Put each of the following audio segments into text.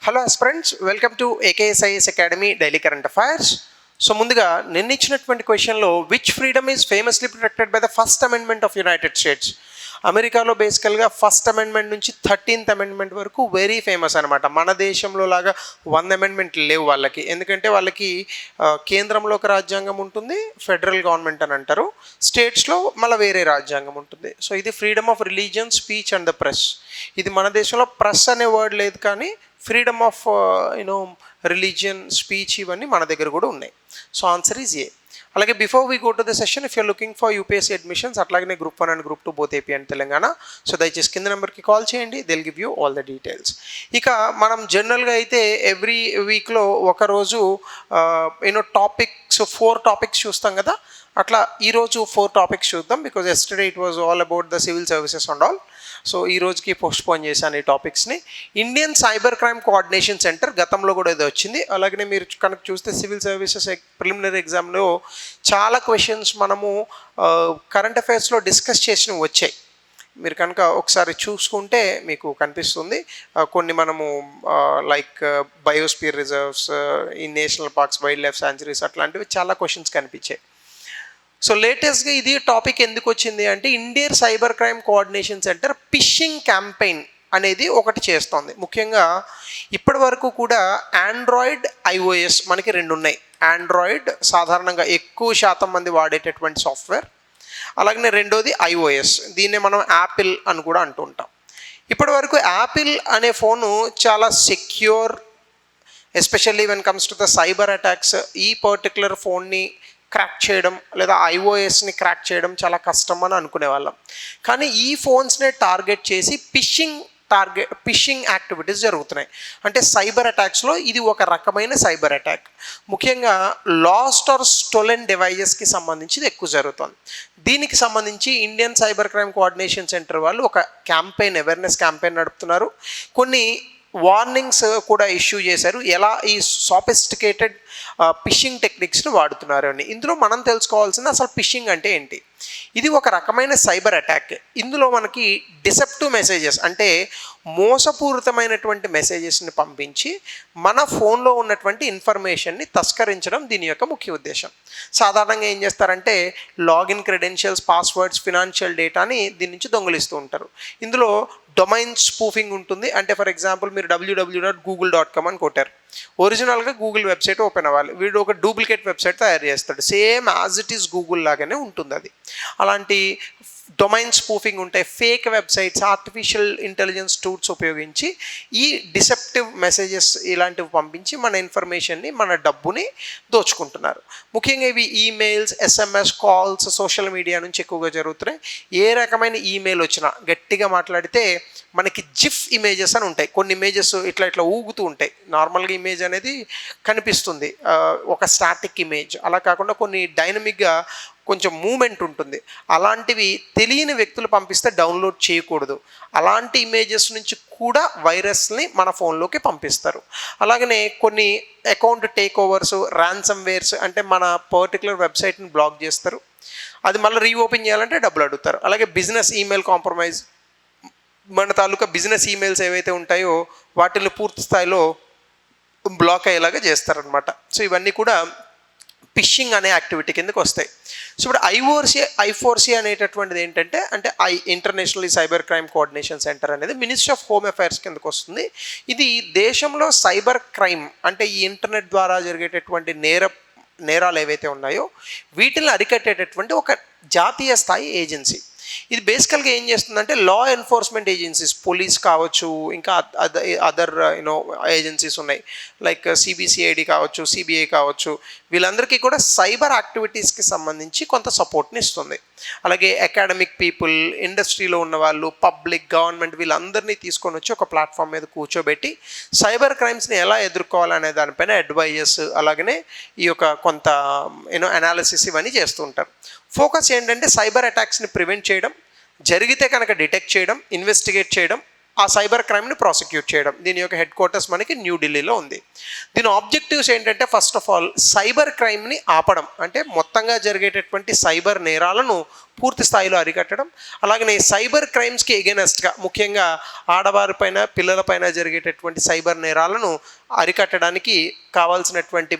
Hello aspirants, welcome to ఏకేఎస్ఐఎస్ academy daily current affairs. So ముందుగా నిన్న ఇచ్చినటువంటి క్వశ్చన్లో which freedom is famously protected by the first amendment of United states. అమెరికాలో బేసికల్గా first amendment నుంచి 13th amendment వరకు very famous అనమాట. మన దేశంలో లాగా 100 అమెండ్మెంట్ లేవు వాళ్ళకి, ఎందుకంటే వాళ్ళకి కేంద్రంలో ఒక రాజ్యాంగం ఉంటుంది, ఫెడరల్ గవర్నమెంట్ అని అంటారు, స్టేట్స్లో మళ్ళీ వేరే రాజ్యాంగం ఉంటుంది. సో ఇది freedom of religion, speech and the press. ఇది మన దేశంలో ప్రెస్ అనే వర్డ్ లేదు, కానీ ఫ్రీడమ్ ఆఫ్ రిలీజియన్, స్పీచ్ ఇవన్నీ మన దగ్గర కూడా ఉన్నాయి. So answer is A. అలాగే before we go to the session, if you're looking for UPSC admissions, అట్లాగే group 1 and group 2 both AP and Telangana, so దయచేసి కింద నెంబర్కి కాల్ చేయండి, they'll give you all the details. ఇక మనం జనరల్గా అయితే ఎవ్రీ వీక్లో ఒకరోజు టాపిక్స్ 4 టాపిక్స్ చూస్తాం కదా. అట్లా ఈరోజు 4 టాపిక్స్ చూద్దాం, because yesterday it was all about the civil services and all. So ఈ రోజుకి పోస్ట్పోన్ చేశాను ఈ టాపిక్స్ని. Indian cyber crime coordination centre గతంలో కూడా ఏదో వచ్చింది. అలాగే మీరు కనుక చూస్తే సివిల్ సర్వీసెస్ ప్రిలిమినరీ ఎగ్జామ్లో చాలా క్వశ్చన్స్ మనము కరెంట్ అఫైర్స్లో డిస్కస్ చేసినవి వచ్చాయి. మీరు కనుక ఒకసారి చూసుకుంటే మీకు కనిపిస్తుంది. కొన్ని మనము లైక్ బయోస్పియర్ రిజర్వ్స్, ఈ national parks, wild life sanctuaries, అట్లాంటివి చాలా క్వశ్చన్స్ కనిపించాయి. సో లేటెస్ట్గా ఇది టాపిక్ ఎందుకు వచ్చింది అంటే, Indian cyber crime coordination centre fishing campaign అనేది ఒకటి చేస్తోంది. ముఖ్యంగా ఇప్పటి వరకు కూడా ఆండ్రాయిడ్, ఐఓఎస్ మనకి 2 ఉన్నాయి. ఆండ్రాయిడ్ సాధారణంగా ఎక్కువ శాతం మంది వాడేటటువంటి సాఫ్ట్వేర్, అలాగే రెండోది ఐఓఎస్, దీన్నే మనం యాపిల్ అని కూడా అంటూ ఉంటాం. ఇప్పటి వరకు యాపిల్ అనే ఫోను చాలా secure, especially when comes to the cyber attacks. ఈ పర్టికులర్ ఫోన్ని క్రాక్ చేయడం లేదా ఐఓఎస్ని క్రాక్ చేయడం చాలా కష్టం అని అనుకునేవాళ్ళం. కానీ ఈ ఫోన్స్ని టార్గెట్ చేసి ఫిషింగ్ యాక్టివిటీస్ జరుగుతున్నాయి. అంటే సైబర్ అటాక్స్లో ఇది ఒక రకమైన సైబర్ అటాక్. ముఖ్యంగా లాస్ట్ ఆర్ స్టోలెన్ డివైజెస్కి సంబంధించి ఇది ఎక్కువ జరుగుతుంది. దీనికి సంబంధించి Indian cyber crime coordination centre వాళ్ళు ఒక క్యాంపెయిన్, అవేర్నెస్ క్యాంపెయిన్ నడుపుతున్నారు. కొన్ని వార్నింగ్స్ కూడా ఇష్యూ చేశారు, ఎలా ఈ సాఫిస్టికేటెడ్ ఫిషింగ్ టెక్నిక్స్ని వాడుతున్నారు అని. ఇందులో మనం తెలుసుకోవాల్సింది అసలు ఫిషింగ్ అంటే ఏంటి. ఇది ఒక రకమైన సైబర్ అటాక్. ఇందులో మనకి డిసెప్టివ్ మెసేజెస్, అంటే మోసపూరితమైనటువంటి మెసేజెస్ని పంపించి మన ఫోన్లో ఉన్నటువంటి ఇన్ఫర్మేషన్ని తస్కరించడం దీని యొక్క ముఖ్య ఉద్దేశం. సాధారణంగా ఏం చేస్తారంటే లాగిన్ క్రెడెన్షియల్స్, పాస్వర్డ్స్, ఫినాన్షియల్ డేటాని దీని నుంచి దొంగిలిస్తూ ఉంటారు. ఇందులో డొమైన్ స్పూఫింగ్ ఉంటుంది. అంటే ఫర్ ఎగ్జాంపుల్ మీరు www.google.com అని కొట్టారు, ఒరిజినల్గా గూగుల్ వెబ్సైట్ ఓపెన్ అవ్వాలి, వీడు ఒక డూప్లికేట్ వెబ్సైట్ తయారు చేస్తాడు, same as it is Google లాగానే ఉంటుంది అది. అలాంటి డొమైన్ స్పూఫింగ్ ఉంటాయి, fake websites, artificial intelligence tools ఉపయోగించి ఈ డిసెప్టివ్ మెసేజెస్ ఇలాంటివి పంపించి మన ఇన్ఫర్మేషన్ని, మన డబ్బుని దోచుకుంటున్నారు. ముఖ్యంగా ఇవి emails, SMS, calls, social media నుంచి ఎక్కువగా జరుగుతున్నాయి. ఏ రకమైన ఈమెయిల్ వచ్చినా గట్టిగా మాట్లాడితే మనకి జిఫ్ ఇమేజెస్ అని ఉంటాయి. కొన్ని ఇమేజెస్ ఇట్లా ఊగుతూ ఉంటాయి. నార్మల్గా ఇమేజ్ అనేది కనిపిస్తుంది, ఒక స్టాటిక్ ఇమేజ్. అలా కాకుండా కొన్ని డైనమిక్గా కొంచెం మూమెంట్ ఉంటుంది. అలాంటివి తెలియని వ్యక్తులు పంపిస్తే డౌన్లోడ్ చేయకూడదు. అలాంటి ఇమేజెస్ నుంచి కూడా వైరస్ని మన ఫోన్లోకి పంపిస్తారు. అలాగనే కొన్ని account take overs, ransomwares, అంటే మన పర్టికులర్ వెబ్సైట్ని బ్లాక్ చేస్తారు, అది మళ్ళీ రీఓపెన్ చేయాలంటే డబ్బులు అడుగుతారు. అలాగే బిజినెస్ ఈమెయిల్ కాంప్రమైజ్, మన తాలూకా బిజినెస్ ఈమెయిల్స్ ఏవైతే ఉంటాయో వాటిని పూర్తి స్థాయిలో బ్లాక్ అయ్యేలాగా చేస్తారనమాట. సో ఇవన్నీ కూడా ఫిషింగ్ అనే యాక్టివిటీ కిందకి వస్తాయి. సో ఇప్పుడు ఐఫోర్సీ అనేటటువంటిది ఏంటంటే, international cyber crime coordination centre అనేది మినిస్ట్రీ ఆఫ్ హోమ్ అఫైర్స్ కిందకు వస్తుంది. ఇది దేశంలో సైబర్ క్రైమ్, అంటే ఈ ఇంటర్నెట్ ద్వారా జరిగేటటువంటి నేరాలు ఏవైతే ఉన్నాయో వీటిని అరికట్టేటటువంటి ఒక జాతీయ స్థాయి ఏజెన్సీ. ఇది బేసికల్గా ఏం చేస్తుందంటే, లా ఎన్ఫోర్స్మెంట్ ఏజెన్సీస్, పోలీస్ కావచ్చు, ఇంకా అదర్ ఏజెన్సీస్ ఉన్నాయి, లైక్ సిబిసిఐడి కావచ్చు, సిబిఐ కావచ్చు, వీళ్ళందరికీ కూడా సైబర్ యాక్టివిటీస్కి సంబంధించి కొంత సపోర్ట్ని ఇస్తుంది. అలాగే అకాడమిక్ పీపుల్, ఇండస్ట్రీలో ఉన్న వాళ్ళు, పబ్లిక్, గవర్నమెంట్, వీళ్ళందరినీ తీసుకొని వచ్చి ఒక ప్లాట్ఫామ్ మీద కూర్చోబెట్టి సైబర్ క్రైమ్స్ని ఎలా ఎదుర్కోవాలనే దానిపైన అడ్వైజెస్, అలాగనే ఈ యొక్క కొంత అనాలిసిస్ ఇవన్నీ చేస్తూ ఉంటారు. ఫోకస్ ఏంటంటే సైబర్ అటాక్స్ని ప్రివెంట్ చేయడం, జరిగితే కనుక డిటెక్ట్ చేయడం, ఇన్వెస్టిగేట్ చేయడం, ఆ సైబర్ క్రైమ్ని ప్రాసిక్యూట్ చేయడం. దీని యొక్క హెడ్ క్వార్టర్స్ మనకి న్యూఢిల్లీలో ఉంది. దీని ఆబ్జెక్టివ్స్ ఏంటంటే, ఫస్ట్ ఆఫ్ ఆల్ సైబర్ క్రైమ్ని ఆపడం, అంటే మొత్తంగా జరిగేటటువంటి సైబర్ నేరాలను పూర్తి స్థాయిలో అరికట్టడం, అలాగనే సైబర్ క్రైమ్స్కి ఎగెనెస్ట్గా ముఖ్యంగా ఆడవారిపైన పిల్లలపైన జరిగేటటువంటి సైబర్ నేరాలను అరికట్టడానికి కావాల్సినటువంటి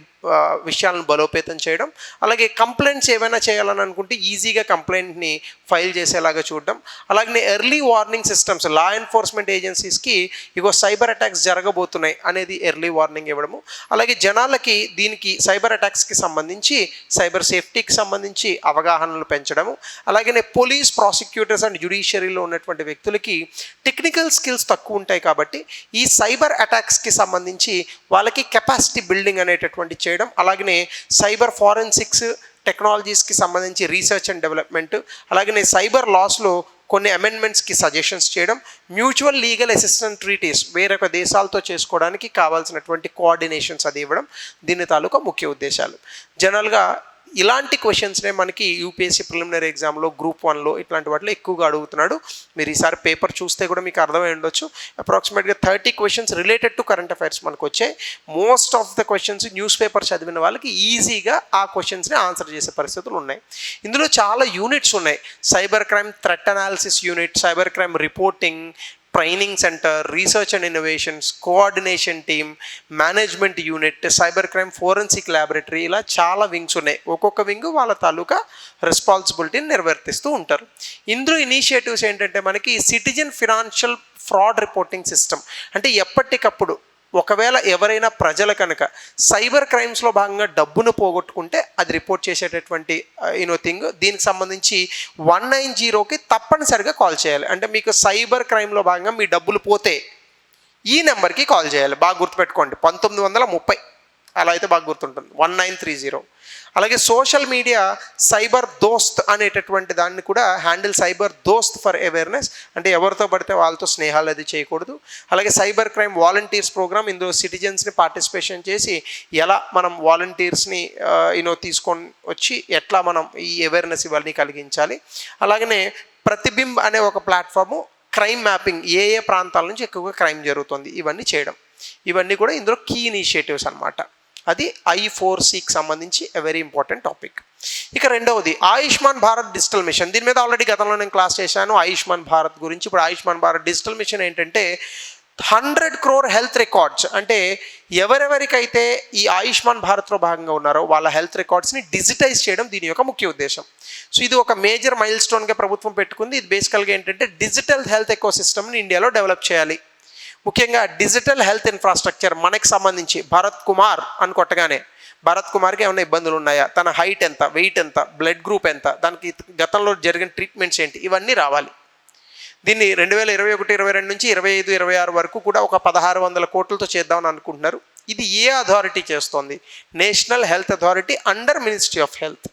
విషయాలను బలోపేతం చేయడం, అలాగే కంప్లైంట్స్ ఏమైనా చేయాలని అనుకుంటే ఈజీగా కంప్లైంట్ని ఫైల్ చేసేలాగా చూడడం, అలాగే early warning systems law enforcement ఏజెన్సీస్కి ఇగో సైబర్ అటాక్స్ జరగబోతున్నాయి అనేది ఎర్లీ వార్నింగ్ ఇవ్వడము, అలాగే జనాలకి దీనికి సైబర్ అటాక్స్కి సంబంధించి సైబర్ సేఫ్టీకి సంబంధించి అవగాహనలు పెంచడము, అలాగే పోలీస్ ప్రాసిక్యూటర్స్ అండ్ జ్యుడిషియరీలో ఉన్నటువంటి వ్యక్తులకి టెక్నికల్ స్కిల్స్ తక్కువ ఉంటాయి కాబట్టి ఈ సైబర్ అటాక్స్కి సంబంధించి వాళ్ళకి కెపాసిటీ బిల్డింగ్ అనేటటువంటి చేయడం, అలాగనే సైబర్ ఫారెన్సిక్స్ టెక్నాలజీస్కి సంబంధించి రీసెర్చ్ అండ్ డెవలప్మెంట్, అలాగనే సైబర్ లాస్లో కొన్ని అమెండ్మెంట్స్కి సజెషన్స్ చేయడం, మ్యూచువల్ లీగల్ అసిస్టెంట్ ట్రీటీస్ వేరొక దేశాలతో చేసుకోవడానికి కావాల్సినటువంటి కోఆర్డినేషన్స్ అది ఇవ్వడం దీని తాలూకా ముఖ్య ఉద్దేశాలు. జనరల్గా ఇలాంటి క్వశ్చన్స్నే మనకి యూపీఎస్సీ ప్రిలిమినరీ ఎగ్జామ్లో గ్రూప్ 1లో ఇట్లాంటి వాటిలో ఎక్కువగా అడుగుతున్నాడు. మీరు ఈసారి పేపర్ చూస్తే కూడా మీకు అర్థమై ఉండొచ్చు. అప్రాక్సిమేట్గా 30 questions related to current affairs మనకు వచ్చాయి. Most of the questions news paper చదివిన వాళ్ళకి ఈజీగా ఆ క్వశ్చన్స్ని ఆన్సర్ చేసే పరిస్థితులు ఉన్నాయి. ఇందులో చాలా యూనిట్స్ ఉన్నాయి. Cyber crime threat analysis unit, cyber crime reporting, training centre, research and innovations, coordination team, management unit, cyber crime forensic laboratory, ఇలా చాలా వింగ్స్ ఉన్నాయి. ఒక్కొక్క వింగ్ వాళ్ళ తాలూకా రెస్పాన్సిబిలిటీని నిర్వర్తిస్తూ ఉంటారు. ఇందులో ఇనిషియేటివ్స్ ఏంటంటే మనకి citizen financial fraud reporting system, అంటే ఎప్పటికప్పుడు ఒకవేళ ఎవరైనా ప్రజలు కనుక సైబర్ క్రైమ్స్లో భాగంగా డబ్బును పోగొట్టుకుంటే అది రిపోర్ట్ చేసేటటువంటి థింగ్. దీనికి సంబంధించి 190కి తప్పనిసరిగా కాల్ చేయాలి. అంటే మీకు సైబర్ క్రైమ్లో భాగంగా మీ డబ్బులు పోతే ఈ నెంబర్కి కాల్ చేయాలి. బాగా గుర్తుపెట్టుకోండి, 1930 అలా అయితే బాగా గుర్తుంటుంది, 1930. అలాగే సోషల్ మీడియా సైబర్ దోస్త్ అనేటటువంటి దాన్ని కూడా హ్యాండిల్, సైబర్ దోస్త్ ఫర్ అవేర్నెస్, అంటే ఎవరితో పడితే వాళ్ళతో స్నేహాలు అది చేయకూడదు. అలాగే సైబర్ క్రైమ్ వాలంటీర్స్ ప్రోగ్రామ్, ఇందులో సిటిజన్స్ని పార్టిసిపేషన్ చేసి ఎలా మనం వాలంటీర్స్ని తీసుకొని వచ్చి ఎట్లా మనం ఈ అవేర్నెస్ ఇవన్నీ కలిగించాలి. అలాగనే ప్రతిబింబ్ అనే ఒక ప్లాట్ఫాము క్రైమ్ మ్యాపింగ్, ఏ ఏ ప్రాంతాల నుంచి ఎక్కువగా క్రైమ్ జరుగుతుంది ఇవన్నీ చేయడం, ఇవన్నీ కూడా ఇందులో కీ ఇనిషియేటివ్స్ అనమాట. అది I4Cకి సంబంధించి ఎ వెరీ ఇంపార్టెంట్ టాపిక్. ఇక రెండవది ఆయుష్మాన్ భారత్ డిజిటల్ మిషన్. దీని మీద ఆల్రెడీ గతంలో నేను క్లాస్ చేశాను ఆయుష్మాన్ భారత్ గురించి. ఇప్పుడు ఆయుష్మాన్ భారత్ డిజిటల్ మిషన్ ఏంటంటే 100 crore హెల్త్ రికార్డ్స్, అంటే ఎవరెవరికైతే ఈ ఆయుష్మాన్ భారత్లో భాగంగా ఉన్నారో వాళ్ళ హెల్త్ రికార్డ్స్ని డిజిటైజ్ చేయడం దీని యొక్క ముఖ్య ఉద్దేశం. సో ఇది ఒక మేజర్ మైల్ స్టోన్గా ప్రభుత్వం పెట్టుకుంది. ఇది బేసికల్గా ఏంటంటే డిజిటల్ హెల్త్ ఎకోసిస్టమ్ని ఇండియాలో డెవలప్ చేయాలి. ముఖ్యంగా డిజిటల్ హెల్త్ ఇన్ఫ్రాస్ట్రక్చర్ మనకి సంబంధించి భరత్ కుమార్ అని కొట్టగానే భరత్ కుమార్కి ఏమైనా ఇబ్బందులు ఉన్నాయా, తన హైట్ ఎంత, వెయిట్ ఎంత, బ్లడ్ గ్రూప్ ఎంత, దానికి గతంలో జరిగిన ట్రీట్మెంట్స్ ఏంటి, ఇవన్నీ రావాలి. దీన్ని 2021, 22 నుంచి 25, 26 వరకు కూడా ఒక 1600 కోట్లతో చేద్దామని అనుకుంటున్నారు. ఇది ఏ అథారిటీ చేస్తోంది? National health authority under ministry of health.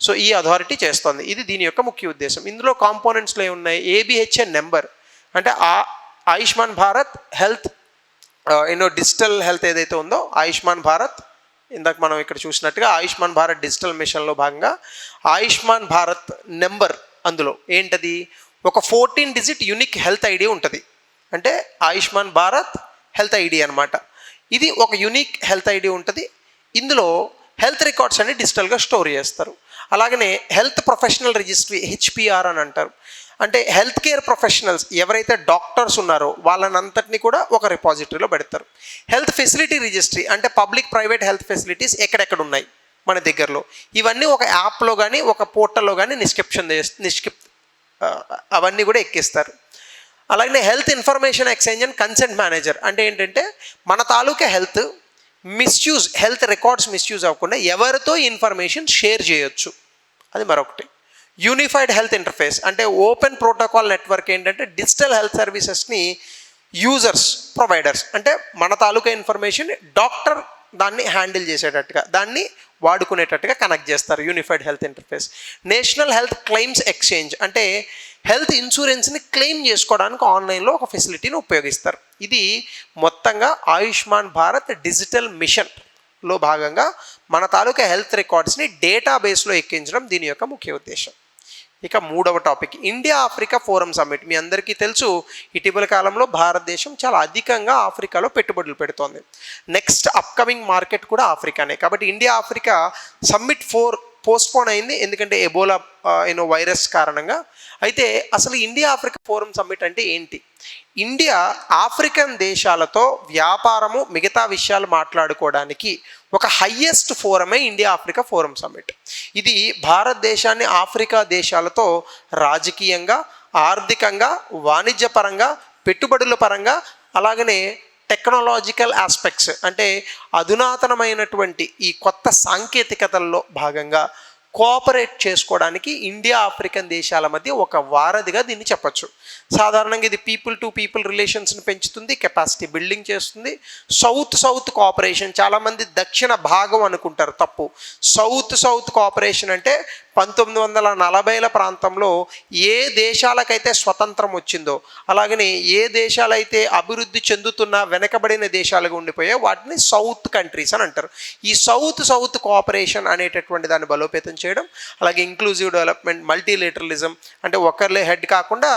So ఈ అథారిటీ చేస్తోంది. ఇది దీని యొక్క ముఖ్య ఉద్దేశం. ఇందులో కాంపోనెంట్స్లో ఏమున్నాయి? ఏబిహెచ్ఎన్ నెంబర్, అంటే Ayushman Bharat health digital health ఏదైతే ఉందో ఆయుష్మాన్ భారత్, ఇందాక మనం ఇక్కడ చూసినట్టుగా ఆయుష్మాన్ భారత్ డిజిటల్ మిషన్లో భాగంగా ఆయుష్మాన్ భారత్ నెంబర్, అందులో ఏంటది ఒక 14 digit యూనిక్ హెల్త్ ఐడి ఉంటుంది. అంటే ఆయుష్మాన్ భారత్ హెల్త్ ఐడి అనమాట. ఇది ఒక యూనిక్ హెల్త్ ఐడి ఉంటుంది. ఇందులో హెల్త్ రికార్డ్స్ అన్ని డిజిటల్గా స్టోర్ చేస్తారు. అలాగనే హెల్త్ ప్రొఫెషనల్ రిజిస్ట్రీ, HPR అని అంటారు. అంటే హెల్త్ కేర్ ప్రొఫెషనల్స్ ఎవరైతే డాక్టర్స్ ఉన్నారో వాళ్ళనంతటిని కూడా ఒక రిపాజిటరీలో పెడతారు. హెల్త్ ఫెసిలిటీ రిజిస్ట్రీ, అంటే పబ్లిక్ ప్రైవేట్ హెల్త్ ఫెసిలిటీస్ ఎక్కడెక్కడ ఉన్నాయి మన దగ్గరలో, ఇవన్నీ ఒక యాప్లో కానీ ఒక పోర్టల్లో కానీ అవన్నీ కూడా ఎక్కిస్తారు. అలాగే health information exchange and consent manager, అంటే ఏంటంటే మన తాలూకా హెల్త్ రికార్డ్స్ మిస్యూజ్ అవ్వకుండా ఎవరితో ఇన్ఫర్మేషన్ షేర్ చేయొచ్చు, అది మరొకటి. యూనిఫైడ్ హెల్త్ ఇంటర్ఫేస్, అంటే ఓపెన్ ప్రోటోకాల్ నెట్వర్క్, ఏంటంటే డిజిటల్ హెల్త్ సర్వీసెస్ని యూజర్స్, ప్రొవైడర్స్, అంటే మన తాలూకా ఇన్ఫర్మేషన్ డాక్టర్ దాన్ని హ్యాండిల్ చేసేటట్టుగా, దాన్ని వాడుకునేటట్టుగా కనెక్ట్ చేస్తారు. Unified health interface. National health claims exchange, అంటే హెల్త్ ఇన్సూరెన్స్ని క్లెయిమ్ చేసుకోవడానికి ఆన్లైన్లో ఒక ఫెసిలిటీని ఉపయోగిస్తారు. ఇది మొత్తంగా ఆయుష్మాన్ భారత్ డిజిటల్ మిషన్లో భాగంగా మన తాలూకా హెల్త్ రికార్డ్స్ని డేటాబేస్లో ఎక్కించడం దీని యొక్క ముఖ్య ఉద్దేశం. ఇక మూడవ topic, India Africa forum summit. మీ అందరికీ తెలుసు ఇటీవల కాలంలో భారతదేశం చాలా అధికంగా ఆఫ్రికాలో పెట్టుబడులు పెడుతోంది. నెక్స్ట్ అప్కమింగ్ మార్కెట్ కూడా ఆఫ్రికానే. కాబట్టి ఇండియా ఆఫ్రికా సమ్మిట్ 4 పోస్ట్పోన్ అయింది, ఎందుకంటే ఎబోలా వైరస్ కారణంగా. అయితే అసలు ఇండియా ఆఫ్రికా ఫోరం సమ్మిట్ అంటే ఏంటి? ఇండియా ఆఫ్రికన్ దేశాలతో వ్యాపారము మిగతా విషయాలు మాట్లాడుకోవడానికి ఒక హయ్యెస్ట్ ఫోరమే ఇండియా ఆఫ్రికా ఫోరం సమ్మిట్. ఇది భారతదేశాన్ని ఆఫ్రికా దేశాలతో రాజకీయంగా, ఆర్థికంగా, వాణిజ్యపరంగా, పెట్టుబడుల పరంగా, అలాగనే టెక్నాలజికల్ ఆస్పెక్ట్స్ అంటే అధునాతనమైనటువంటి ఈ కొత్త సాంకేతికతల్లో భాగంగా కోఆపరేట్ చేసుకోవడానికి ఇండియా ఆఫ్రికన్ దేశాల మధ్య ఒక వారధిగా దీన్ని చెప్పచ్చు. సాధారణంగా ఇది పీపుల్ టు పీపుల్ రిలేషన్స్ని పెంచుతుంది, కెపాసిటీ బిల్డింగ్ చేస్తుంది. సౌత్ సౌత్ కోఆపరేషన్, చాలామంది దక్షిణ భాగం అనుకుంటారు, తప్పు. సౌత్ సౌత్ కోఆపరేషన్ అంటే 1940ల ప్రాంతంలో ఏ దేశాలకైతే స్వతంత్రం వచ్చిందో, అలాగనే ఏ దేశాలైతే అభివృద్ధి చెందుతున్న వెనకబడిన దేశాలుగా ఉండిపోయా వాటిని సౌత్ కంట్రీస్ అని అంటారు. ఈ సౌత్ సౌత్ కోఆపరేషన్ అనేటటువంటి దాన్ని బలోపేతం చేయడం, అలాగే ఇంక్లూజివ్ డెవలప్మెంట్, మల్టీలేటరలిజం అంటే ఒకరిలే హెడ్ కాకుండా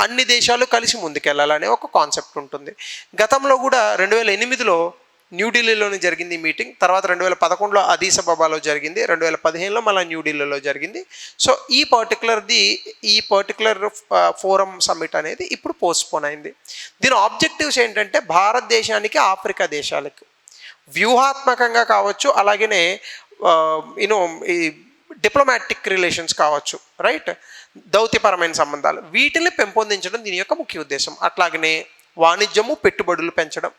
అన్ని దేశాలు కలిసి ముందుకెళ్ళాలనే ఒక కాన్సెప్ట్ ఉంటుంది. గతంలో కూడా 2008లో న్యూఢిల్లీలోనే జరిగింది ఈ మీటింగ్. తర్వాత 2011లో అదీస్ అబాబాలో జరిగింది, 2015లో మళ్ళీ న్యూఢిల్లీలో జరిగింది. సో ఈ పర్టికులర్ ఫోరం సమ్మిట్ అనేది ఇప్పుడు పోస్ట్పోన్ అయింది. దీని ఆబ్జెక్టివ్స్ ఏంటంటే భారతదేశానికి ఆఫ్రికా దేశాలకు వ్యూహాత్మకంగా కావచ్చు, అలాగనే ఈ డిప్లొమాటిక్ రిలేషన్స్ కావచ్చు, రైట్, దౌత్యపరమైన సంబంధాలు, వీటిని పెంపొందించడం దీని యొక్క ముఖ్య ఉద్దేశం. అట్లాగనే వాణిజ్యము, పెట్టుబడులు పెంచడం,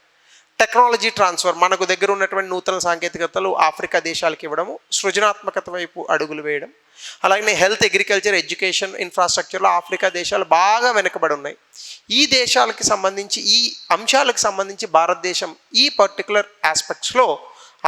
టెక్నాలజీ ట్రాన్స్ఫర్, మనకు దగ్గర ఉన్నటువంటి నూతన సాంకేతికతలు ఆఫ్రికా దేశాలకు ఇవ్వడము, సృజనాత్మకత వైపు అడుగులు వేయడం, అలాగే హెల్త్, అగ్రికల్చర్, ఎడ్యుకేషన్, ఇన్ఫ్రాస్ట్రక్చర్లో ఆఫ్రికా దేశాలు బాగా వెనుకబడి ఉన్నాయి. ఈ దేశాలకు సంబంధించి, ఈ అంశాలకు సంబంధించి భారతదేశం ఈ పర్టికులర్ ఆస్పెక్ట్స్లో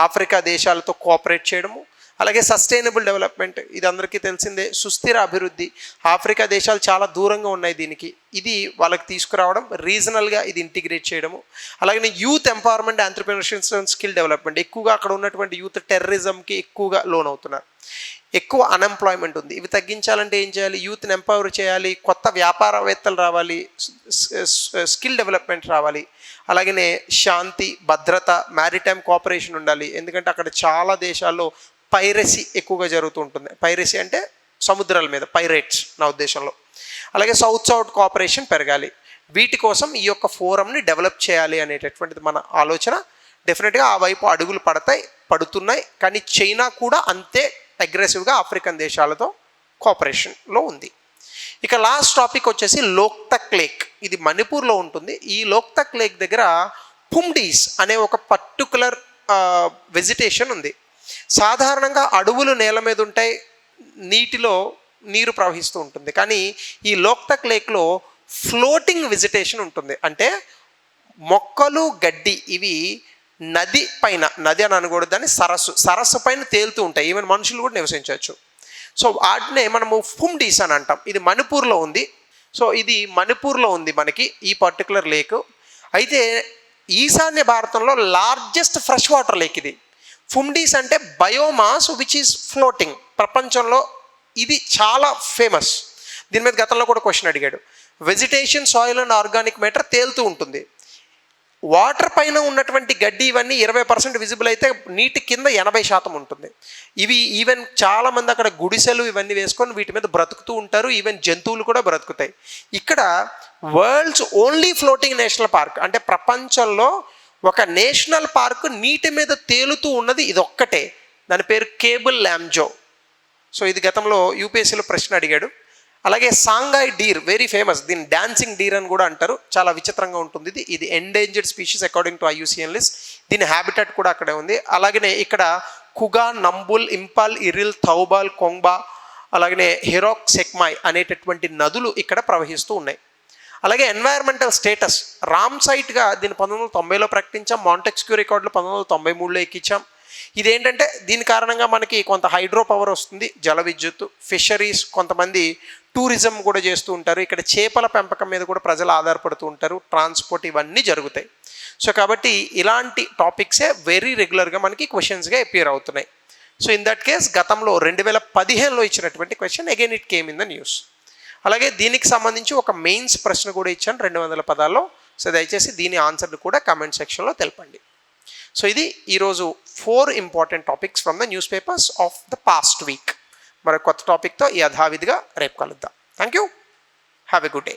ఆఫ్రికా దేశాలతో కోఆపరేట్ చేయడము, అలాగే సస్టైనబుల్ డెవలప్మెంట్, ఇది అందరికీ తెలిసిందే, సుస్థిర అభివృద్ధి. ఆఫ్రికా దేశాలు చాలా దూరంగా ఉన్నాయి దీనికి, ఇది వాళ్ళకి తీసుకురావడం, రీజనల్గా ఇది ఇంటిగ్రేట్ చేయడము, అలాగే youth empowerment, entrepreneurship and skill development. ఎక్కువగా అక్కడ ఉన్నటువంటి యూత్ టెర్రరిజంకి ఎక్కువగా లోన్ అవుతున్నారు, ఎక్కువ అన్ఎంప్లాయ్మెంట్ ఉంది. ఇవి తగ్గించాలంటే ఏం చేయాలి? యూత్ని ఎంపవర్ చేయాలి, కొత్త వ్యాపారవేత్తలు రావాలి, స్కిల్ డెవలప్మెంట్ రావాలి, అలాగనే శాంతి, భద్రత, మ్యారిటైమ్ కోఆపరేషన్ ఉండాలి. ఎందుకంటే అక్కడ చాలా దేశాల్లో పైరసీ ఎక్కువగా జరుగుతూ ఉంటుంది. పైరసీ అంటే సముద్రాల మీద, పైరేట్స్ నా ఉద్దేశంలో. అలాగే సౌత్ సౌత్ కోఆపరేషన్ పెరగాలి. వీటి కోసం ఈ యొక్క ఫోరంని డెవలప్ చేయాలి అనేటటువంటిది మన ఆలోచన. డెఫినెట్గా ఆ వైపు అడుగులు పడుతున్నాయి. కానీ చైనా కూడా అంతే అగ్రెసివ్గా ఆఫ్రికన్ దేశాలతో కోఆపరేషన్లో ఉంది. ఇక లాస్ట్ టాపిక్ వచ్చేసి లోక్తక్ లేక్. ఇది మణిపూర్లో ఉంటుంది. ఈ లోక్తక్ లేక్ దగ్గర పుమ్డీస్ అనే ఒక పర్టికులర్ వెజిటేషన్ ఉంది. సాధారణంగా అడవులు నేల మీద ఉంటాయి, నీటిలో నీరు ప్రవహిస్తూ ఉంటుంది. కానీ ఈ లోక్తక్ లేక్లో ఫ్లోటింగ్ వెజిటేషన్ ఉంటుంది. అంటే మొక్కలు, గడ్డి ఇవి నది పైన, నది అని అనకూడదు, దాన్ని సరస్సు పైన తేలుతూ ఉంటాయి. ఈవెన్ మనుషులు కూడా నివసించవచ్చు. సో వాటినే మనము పుమ్డీస్ అని అంటాం. ఇది మణిపూర్లో ఉంది. సో ఇది మణిపూర్లో ఉంది మనకి ఈ పర్టికులర్ లేక్. అయితే ఈశాన్య భారతంలో లార్జెస్ట్ ఫ్రెష్ వాటర్ లేక్ ఇది. పుమ్డీస్ అంటే బయోమాస్ విచ్ ఈజ్ ఫ్లోటింగ్. ప్రపంచంలో ఇది చాలా ఫేమస్. దీని మీద గతంలో కూడా క్వశ్చన్ అడిగాడు. Vegetation, soil and organic matter తేలుతూ ఉంటుంది. వాటర్ పైన ఉన్నటువంటి గడ్డి ఇవన్నీ 20% విజిబుల్ అయితే నీటి కింద 80% ఉంటుంది. ఇవి ఈవెన్ చాలామంది అక్కడ గుడిసెలు ఇవన్నీ వేసుకొని వీటి మీద బ్రతుకుతూ ఉంటారు. ఈవెన్ జంతువులు కూడా బ్రతుకుతాయి. ఇక్కడ world's only floating national park, అంటే ప్రపంచంలో ఒక నేషనల్ పార్క్ నీటి మీద తేలుతూ ఉన్నది ఇది ఒక్కటే. దాని పేరు కేబుల్ ల్యాంజో. సో ఇది గతంలో యూపీఎస్సీలో ప్రశ్న అడిగాడు. అలాగే సాంఘాయ్ డీర్, వెరీ ఫేమస్. దీన్ని డాన్సింగ్ డీర్ అని కూడా అంటారు. చాలా విచిత్రంగా ఉంటుంది ఇది. ఇది endangered species according to IUCN list. దీని హ్యాబిటాట్ కూడా అక్కడే ఉంది. అలాగనే ఇక్కడ కుగా, నంబుల్, ఇంపాల్, ఇరిల్, థౌబాల్, కొంగ్బా, అలాగనే హెరాక్, సెక్మాయ్ అనేటటువంటి నదులు ఇక్కడ ప్రవహిస్తూ ఉన్నాయి. అలాగే ఎన్వైర్మెంటల్ స్టేటస్, రామ్ సైట్గా దీన్ని 1990లో ప్రకటించాం. మాంటెక్స్క్యూ రికార్డులు 1993లో ఎక్కించాం. ఇదేంటంటే దీని కారణంగా మనకి కొంత హైడ్రో పవర్ వస్తుంది, జల విద్యుత్, ఫిషరీస్, కొంతమంది టూరిజం కూడా చేస్తూ ఉంటారు. ఇక్కడ చేపల పెంపకం మీద కూడా ప్రజలు ఆధారపడుతూ ఉంటారు, ట్రాన్స్పోర్ట్ ఇవన్నీ జరుగుతాయి. సో కాబట్టి ఇలాంటి టాపిక్సే వెరీ రెగ్యులర్గా మనకి క్వశ్చన్స్గా అపియర్ అవుతున్నాయి. సో ఇన్ దట్ కేస్ గతంలో 2015లో ఇచ్చినటువంటి question again it came in the news. అలాగే దీనికి సంబంధించి ఒక మెయిన్స్ ప్రశ్న కూడా ఇచ్చాను 200 పదాల్లో. సో దయచేసి దీని ఆన్సర్లు కూడా కామెంట్ సెక్షన్లో తెలపండి. సో ఇది ఈరోజు 4 important topics from the news papers of the past week. మరో కొత్త టాపిక్తో యథావిధిగా రేపు కలుద్దాం. Thank you. Have a good day.